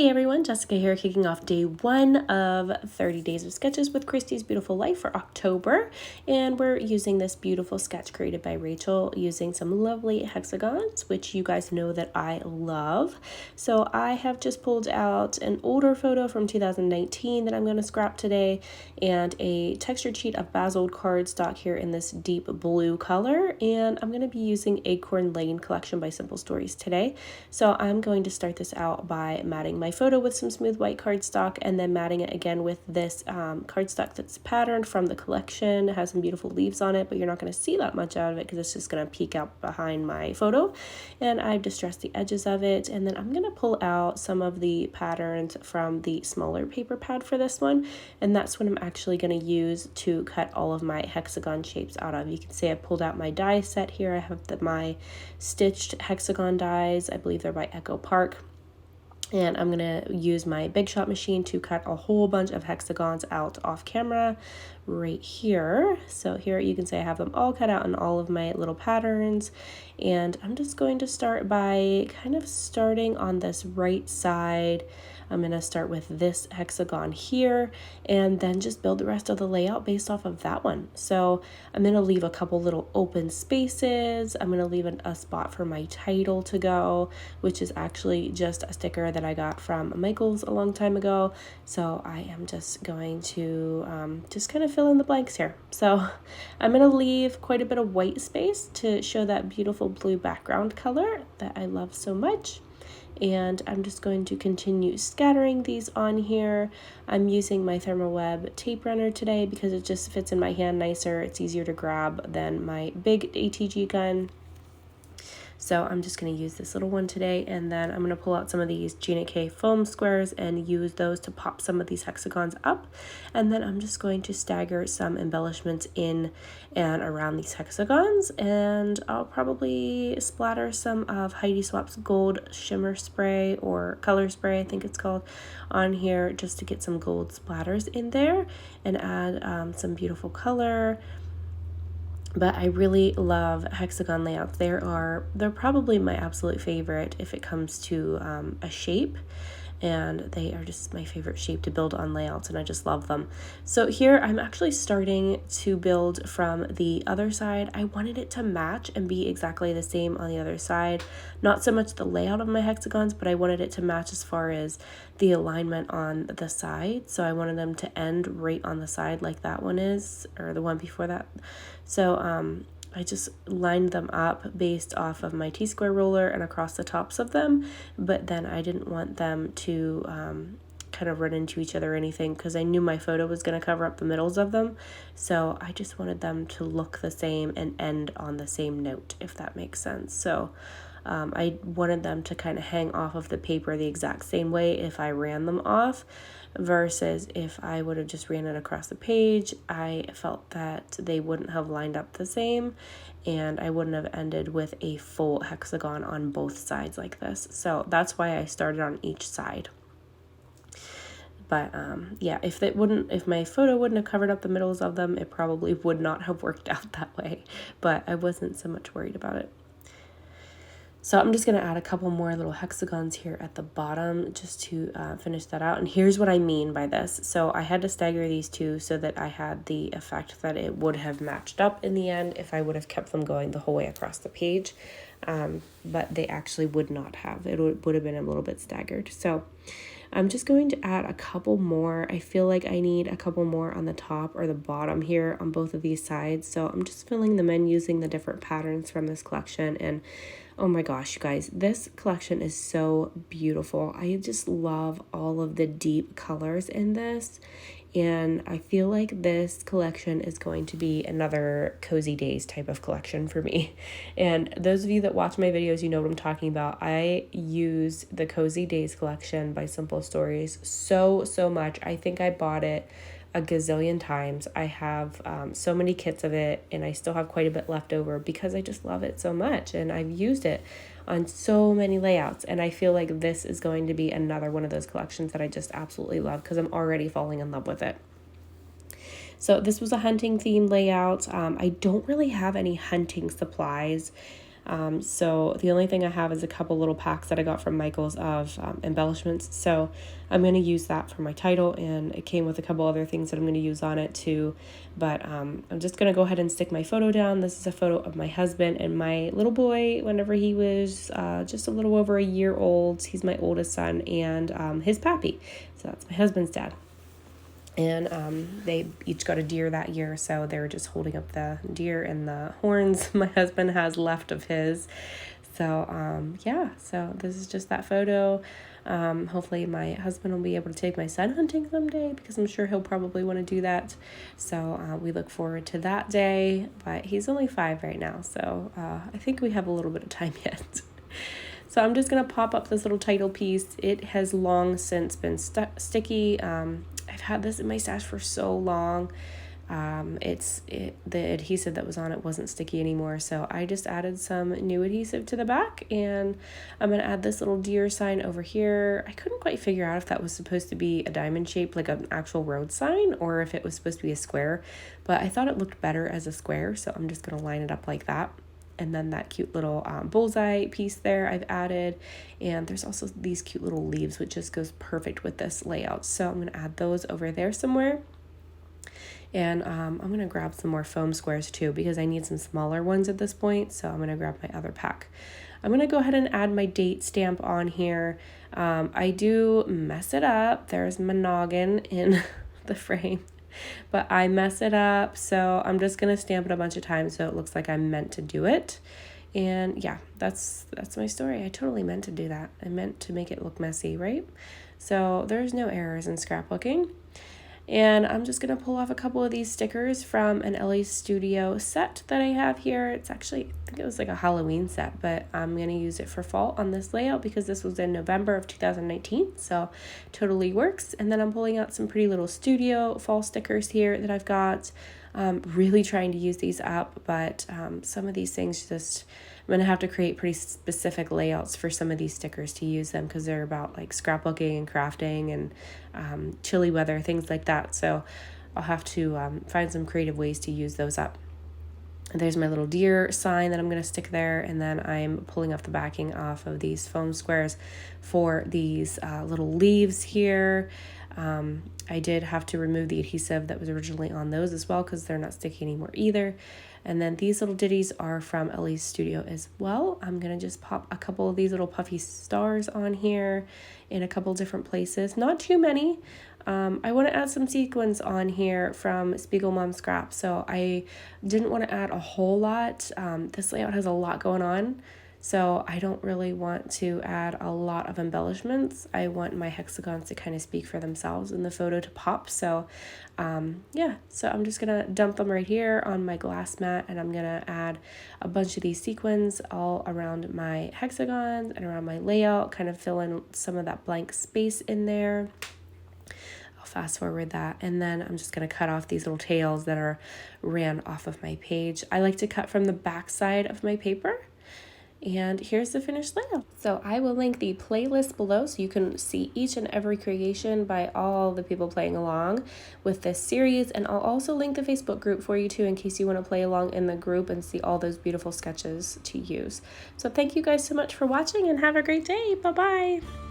Hey everyone, Jessica here, kicking off day 1 of 30 Days of Sketches with Christy's Beautiful Life for October. And we're using this beautiful sketch created by Rachel using some lovely hexagons, which you guys know that I love. So I have just pulled out an older photo from 2019 that I'm going to scrap today, and a textured sheet of Basiled cardstock here in this deep blue color. And I'm going to be using Acorn Lane Collection by Simple Stories today. So I'm going to start this out by matting my photo with some smooth white cardstock, and then matting it again with this cardstock that's patterned from the collection. It has some beautiful leaves on it, but you're not going to see that much out of it because it's just going to peek out behind my photo. And I've distressed the edges of it, and then I'm going to pull out some of the patterns from the smaller paper pad for this one, and that's what I'm actually going to use to cut all of my hexagon shapes out of. You can see I pulled out my die set here. I have my stitched hexagon dies. I believe they're by Echo Park. And I'm going to use my Big Shot machine to cut a whole bunch of hexagons out off camera right here. So here you can see I have them all cut out in all of my little patterns. And I'm just going to start by kind of starting on this right side. I'm going to start with this hexagon here and then just build the rest of the layout based off of that one. So I'm going to leave a couple little open spaces. I'm going to leave a spot for my title to go, which is actually just a sticker that I got from Michael's a long time ago. So I am just going to just kind of fill in the blanks here. So I'm going to leave quite a bit of white space to show that beautiful blue background color that I love so much. And I'm just going to continue scattering these on here. I'm using my Thermoweb tape runner today because it just fits in my hand nicer. It's easier to grab than my big ATG gun. So I'm just going to use this little one today, and then I'm going to pull out some of these Gina K foam squares and use those to pop some of these hexagons up. And then I'm just going to stagger some embellishments in and around these hexagons, and I'll probably splatter some of Heidi Swapp's gold shimmer spray, or color spray I think it's called, on here just to get some gold splatters in there and add some beautiful color. But I really love hexagon layouts. They're probably my absolute favorite if it comes to a shape, and they are just my favorite shape to build on layouts, and I just love them. So here I'm actually starting to build from the other side. I wanted it to match and be exactly the same on the other side. Not so much the layout of my hexagons, but I wanted it to match as far as the alignment on the side. So I wanted them to end right on the side like that one is, or the one before that. So I just lined them up based off of my T-square ruler and across the tops of them, but then I didn't want them to kind of run into each other or anything because I knew my photo was going to cover up the middles of them. So I just wanted them to look the same and end on the same note, if that makes sense. So I wanted them to kind of hang off of the paper the exact same way if I ran them off, versus if I would have just ran it across the page. I felt that they wouldn't have lined up the same, and I wouldn't have ended with a full hexagon on both sides like this. So that's why I started on each side. But yeah, if my photo wouldn't have covered up the middles of them, it probably would not have worked out that way. But I wasn't so much worried about it. So I'm just going to add a couple more little hexagons here at the bottom just to finish that out. And here's what I mean by this. So I had to stagger these two so that I had the effect that it would have matched up in the end if I would have kept them going the whole way across the page. But they actually would not have. It would have been a little bit staggered. So I'm just going to add a couple more. I feel like I need a couple more on the top or the bottom here on both of these sides. So I'm just filling them in using the different patterns from this collection. And oh my gosh, you guys, this collection is so beautiful. I just love all of the deep colors in this. And I feel like this collection is going to be another Cozy Days type of collection for me. And those of you that watch my videos, you know what I'm talking about. I use the Cozy Days collection by Simple Stories so much. I think I bought it a gazillion times. I have so many kits of it, and I still have quite a bit left over because I just love it so much, and I've used it on so many layouts. And I feel like this is going to be another one of those collections that I just absolutely love because I'm already falling in love with it. So this was a hunting theme layout. I don't really have any hunting supplies So the only thing I have is a couple little packs that I got from Michael's of embellishments. So I'm going to use that for my title, and it came with a couple other things that I'm going to use on it too. But I'm just going to go ahead and stick my photo down. This is a photo of my husband and my little boy whenever he was just a little over a year old. He's my oldest son, and his pappy. So that's my husband's dad. And they each got a deer that year, so they were just holding up the deer and the horns my husband has left of his. So yeah, so this is just that photo. Hopefully my husband will be able to take my son hunting someday, because I'm sure he'll probably want to do that. So we look forward to that day, but he's only 5 right now, so I think we have a little bit of time yet. So I'm just going to pop up this little title piece. It has long since been sticky. I've had this in my stash for so long. The adhesive that was on it wasn't sticky anymore, so I just added some new adhesive to the back, and I'm going to add this little deer sign over here. I couldn't quite figure out if that was supposed to be a diamond shape, like an actual road sign, or if it was supposed to be a square, but I thought it looked better as a square, so I'm just going to line it up like that. And then that cute little bullseye piece there I've added. And there's also these cute little leaves, which just goes perfect with this layout. So I'm going to add those over there somewhere. And I'm going to grab some more foam squares too, because I need some smaller ones at this point. So I'm going to grab my other pack. I'm going to go ahead and add my date stamp on here. I do mess it up. There's my noggin in the frame. But I mess it up, so I'm just going to stamp it a bunch of times so it looks like I meant to do it. And yeah, that's my story. I totally meant to do that. I meant to make it look messy, right? So there's no errors in scrapbooking. And I'm just going to pull off a couple of these stickers from an LA Studio set that I have here. It's actually, I think it was like a Halloween set, but I'm going to use it for fall on this layout because this was in November of 2019, so totally works. And then I'm pulling out some pretty little studio fall stickers here that I've got. Really trying to use these up, but some of these things just, I'm going to have to create pretty specific layouts for some of these stickers to use them, because they're about like scrapbooking and crafting and chilly weather, things like that. So I'll have to find some creative ways to use those up. And there's my little deer sign that I'm going to stick there, and then I'm pulling off the backing off of these foam squares for these little leaves here. I did have to remove the adhesive that was originally on those as well, because they're not sticky anymore either. And then these little ditties are from LA Studio as well. I'm going to just pop a couple of these little puffy stars on here in a couple different places. Not too many. I want to add some sequins on here from Spiegelmom scrap, so I didn't want to add a whole lot. This layout has a lot going on, so I don't really want to add a lot of embellishments. I want my hexagons to kind of speak for themselves in the photo to pop. So yeah, so I'm just gonna dump them right here on my glass mat, and I'm gonna add a bunch of these sequins all around my hexagons and around my layout, kind of fill in some of that blank space in there. I'll fast forward that, and then I'm just going to cut off these little tails that are ran off of my page. I like to cut from the back side of my paper. And here's the finished layout. So I will link the playlist below so you can see each and every creation by all the people playing along with this series. And I'll also link the Facebook group for you too, in case you want to play along in the group and see all those beautiful sketches to use. So thank you guys so much for watching, and have a great day. Bye-bye.